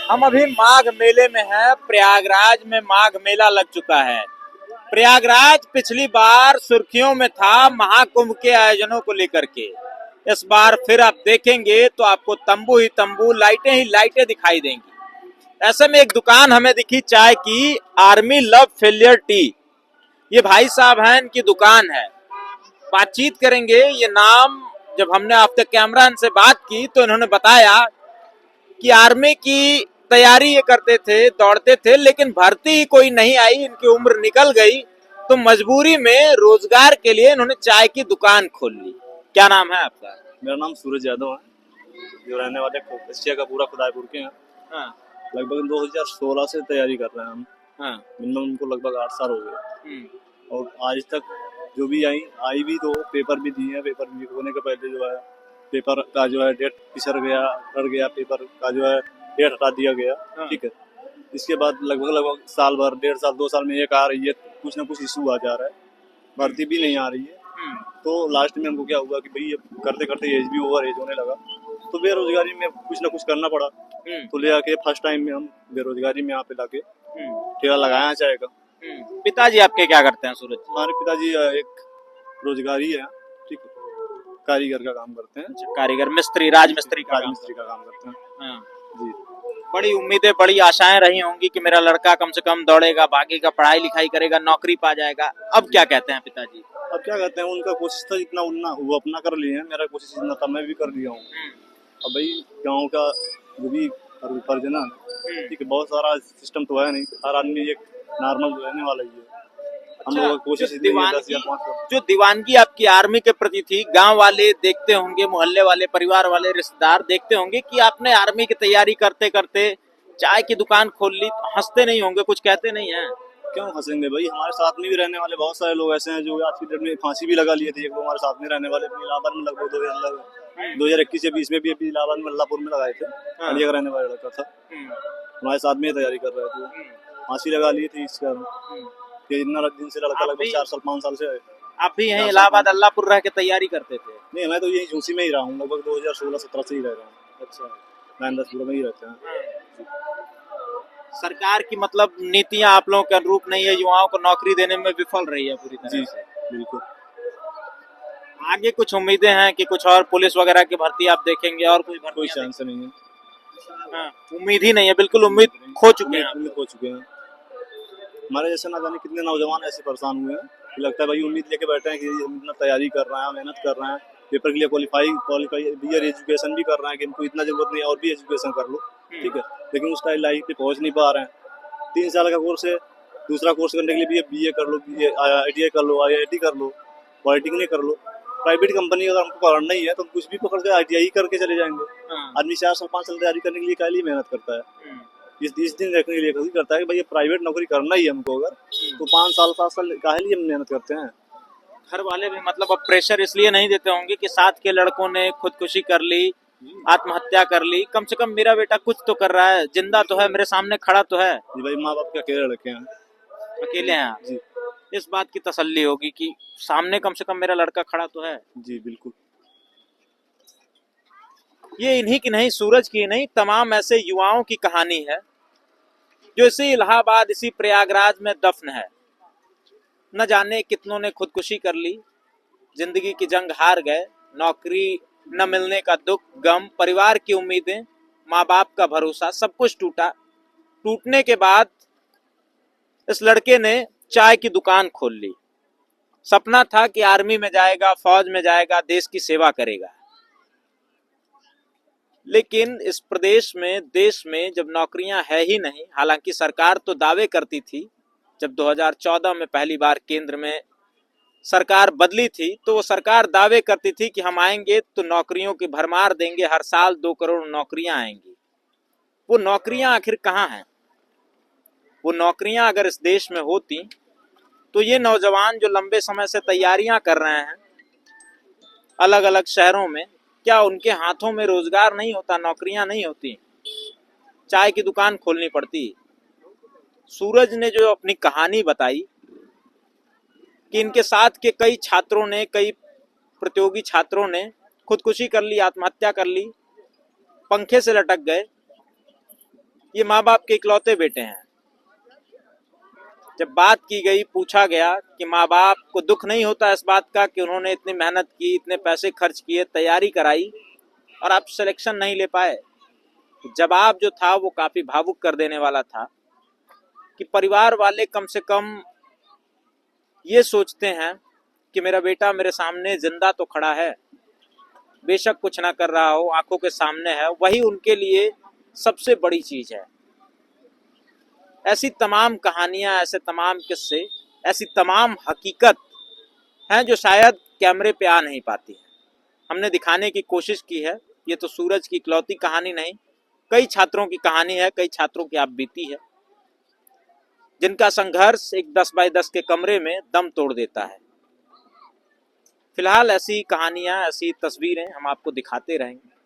हम अभी माघ मेले में हैं। प्रयागराज में माघ मेला लग चुका है। प्रयागराज पिछली बार सुर्खियों में था महाकुंभ के आयोजनों को लेकर के। इस बार फिर आप देखेंगे तो आपको तंबू ही तंबू, लाइटें ही लाइटें दिखाई देंगी। ऐसे में एक दुकान हमें दिखी चाय की, आर्मी लव फेलियर टी। ये भाई साहब हैं, इनकी दुकान है। बातचीत करेंगे। ये नाम जब हमने आफ्टर कैमरा इनसे बात की तो इन्होंने बताया कि आर्मी की तैयारी ये करते थे, दौड़ते थे, लेकिन भर्ती ही कोई नहीं आई, इनकी उम्र निकल गई तो मजबूरी में रोजगार के लिए इन्होंने चाय की दुकान खोल ली। क्या नाम है आपका? मेरा नाम सूरज यादव है, जो रहने वाले एशिया का पूरा खुदाईपुर के हैं। हाँ। लगभग 2016 से तैयारी कर रहे हैं हम। हाँ। मिनिमम उनको लगभग 8 साल हो गए और आज तक जो भी आई भी तो पेपर भी दिए हैं। पेपर लीक होने के पहले जो है पेपर का जो है डेट पिछड़ गया, रह गया, पेपर का जो है डेट हटा दिया गया। ठीक है, इसके बाद लगभग साल भर, 1.5 साल, 2 साल में एक आ रही है, कुछ ना कुछ इशू आ जा रहा है, भर्ती भी नहीं आ रही है। तो लास्ट में हमको क्या हुआ कि भाई करते करते एज भी ओवर एज होने लगा, तो बेरोजगारी में कुछ ना कुछ करना पड़ा। तो ले आके फर्स्ट टाइम में हम बेरोजगारी में यहाँ पे लाके ठेला लगाया चाय का। पिताजी आपके क्या करते हैं सूरज? हमारे पिताजी एक रोजगारी है, ठीक है, कारीगर का काम करते हैं। कारीगर, मिस्त्री, राजमिस्त्री का काम करते हैं। हाँ। जी। बड़ी उम्मीदें, बड़ी आशाएं रही होंगी कि मेरा लड़का कम से कम दौड़ेगा, भागेगा, पढ़ाई लिखाई करेगा, नौकरी पा जाएगा। अब क्या कहते हैं पिताजी? अब क्या कहते हैं, उनका कोशिश था जितना उतना वो अपना कर लिए हैं, मेरा कोशिश जितना था मैं भी कर लिया हूँ। अब भाई गाँव का जो भी फर्ज है ना, ठीक है, बहुत सारा सिस्टम तो है नहीं, हर आदमी एक नॉर्मल रहने वाला ही है। हम लोग कोशिश जो दीवानगी आपकी आर्मी के प्रति थी, गांव वाले देखते होंगे, मोहल्ले वाले, परिवार वाले, रिश्तेदार देखते होंगे कि आपने आर्मी की तैयारी करते करते चाय की दुकान खोल ली, तो हंसते नहीं होंगे, कुछ कहते नहीं है? क्यों हंसेंगे भाई, हमारे साथ में भी रहने वाले बहुत सारे लोग ऐसे हैं जो आज की डेट में फांसी भी लगा लिए थे। एक लोग हमारे साथ में रहने वाले इलाहाबाद में लगभग 2021 से 20 में भी इलाहाबाद में अल्लाहपुर में लगाए थे। अलीगढ़ रहने वाला लड़का था, हमारे साथ में तैयारी कर रहे थे, फांसी लगा लिए थे। इसका इतना दिन से लड़का लगभग 4 साल 5 साल से है। आप भी यहीं इलाहाबाद अल्लाहपुर रह के तैयारी करते थे? नहीं, मैं तो यही झूसी में ही रहा हूँ, लगभग 2016-17 से ही रह रहा हूँ। अच्छा, 9-10 में ही रहते हैं। सरकार की मतलब नीतियां आप लोगों के अनुरूप नहीं है, युवाओं को नौकरी देने में विफल रही है पूरी तरह से। बिल्कुल। आगे कुछ उम्मीदें हैं कि कुछ और पुलिस वगैरह की भर्ती आप देखेंगे और कुछ भर्ती? कोई चांस नहीं है। हाँ, उम्मीद ही नहीं है, बिल्कुल उम्मीद खो चुके हैं। हमारे जैसे ना जाने कितने नौजवान ऐसे परेशान हुए हैं कि लगता है भाई उम्मीद लेके बैठे हैं कि हम इतना तैयारी कर रहे हैं, मेहनत कर रहे हैं, पेपर के लिए क्वालिफाई एजुकेशन भी कर रहे हैं कि इनको इतना जरूरत नहीं है और भी एजुकेशन कर लो, ठीक है, लेकिन उस टाइम लाइफ पे पहुंच नहीं पा रहे हैं। 3 साल का कोर्स है, दूसरा कोर्स करने के लिए BA कर लो, ITI कर लो, IIT कर लो, पॉलिटेक्निक कर लो। प्राइवेट कंपनी अगर हमको करना ही है तो कुछ भी पकड़ के ITI करके चले जाएंगे। आदमी 4 साल 5 साल तैयारी करने के लिए क्या लिए मेहनत करता है, इस दिन रखने के लिए कोशिश करता है कि भाई प्राइवेट नौकरी करना ही है हमको, अगर तो 5 साल 7 साल काहे लिए मेहनत करते हैं। घर वाले भी मतलब अब प्रेशर इसलिए नहीं देते होंगे कि साथ के लड़कों ने खुदकुशी कर ली, आत्महत्या कर ली, कम से कम मेरा बेटा कुछ तो कर रहा है, जिंदा तो है, मेरे सामने खड़ा तो है। जी भाई, माँ बाप के अकेले लड़के हैं, अकेले हैं जी। इस बात की तसल्ली होगी कि सामने कम से कम मेरा लड़का खड़ा तो है। जी बिल्कुल। ये इन्हीं की नहीं, सूरज की नहीं, तमाम ऐसे युवाओं की कहानी है जो इसी इलाहाबाद, इसी प्रयागराज में दफन है। न जाने कितनों ने खुदकुशी कर ली, जिंदगी की जंग हार गए, नौकरी न मिलने का दुख, गम, परिवार की उम्मीदें, माँ बाप का भरोसा, सब कुछ टूटा। टूटने के बाद इस लड़के ने चाय की दुकान खोल ली। सपना था कि आर्मी में जाएगा, फौज में जाएगा, देश की सेवा करेगा। लेकिन इस प्रदेश में, देश में जब नौकरियां है ही नहीं, हालांकि सरकार तो दावे करती थी, जब 2014 में पहली बार केंद्र में सरकार बदली थी तो वो सरकार दावे करती थी कि हम आएंगे तो नौकरियों की भरमार देंगे, हर साल 2 करोड़ नौकरियां आएंगी। वो नौकरियां आखिर कहाँ हैं? वो नौकरियां अगर इस देश में होती तो ये नौजवान जो लंबे समय से तैयारियां कर रहे हैं अलग अलग शहरों में, क्या उनके हाथों में रोजगार नहीं होता, नौकरियां नहीं होती, चाय की दुकान खोलनी पड़ती? सूरज ने जो अपनी कहानी बताई कि इनके साथ के कई छात्रों ने, कई प्रतियोगी छात्रों ने खुदकुशी कर ली, आत्महत्या कर ली, पंखे से लटक गए, ये माँ बाप के इकलौते बेटे हैं। जब बात की गई, पूछा गया कि माँ बाप को दुख नहीं होता इस बात का कि उन्होंने इतनी मेहनत की, इतने पैसे खर्च किए, तैयारी कराई और आप सिलेक्शन नहीं ले पाए। जवाब जो था वो काफी भावुक कर देने वाला था कि परिवार वाले कम से कम ये सोचते हैं कि मेरा बेटा मेरे सामने जिंदा तो खड़ा है, बेशक कुछ ना कर रहा हो, आंखों के सामने है, वही उनके लिए सबसे बड़ी चीज है। ऐसी तमाम कहानियां, ऐसे तमाम किस्से, ऐसी तमाम हकीकत हैं जो शायद कैमरे पे आ नहीं पाती है। हमने दिखाने की कोशिश की है। ये तो सूरज की इकलौती कहानी नहीं, कई छात्रों की कहानी है, कई छात्रों की आप बीती है, जिनका संघर्ष एक 10 बाय 10 के कमरे में दम तोड़ देता है। फिलहाल ऐसी कहानियां, ऐसी तस्वीरें हम आपको दिखाते रहेंगे।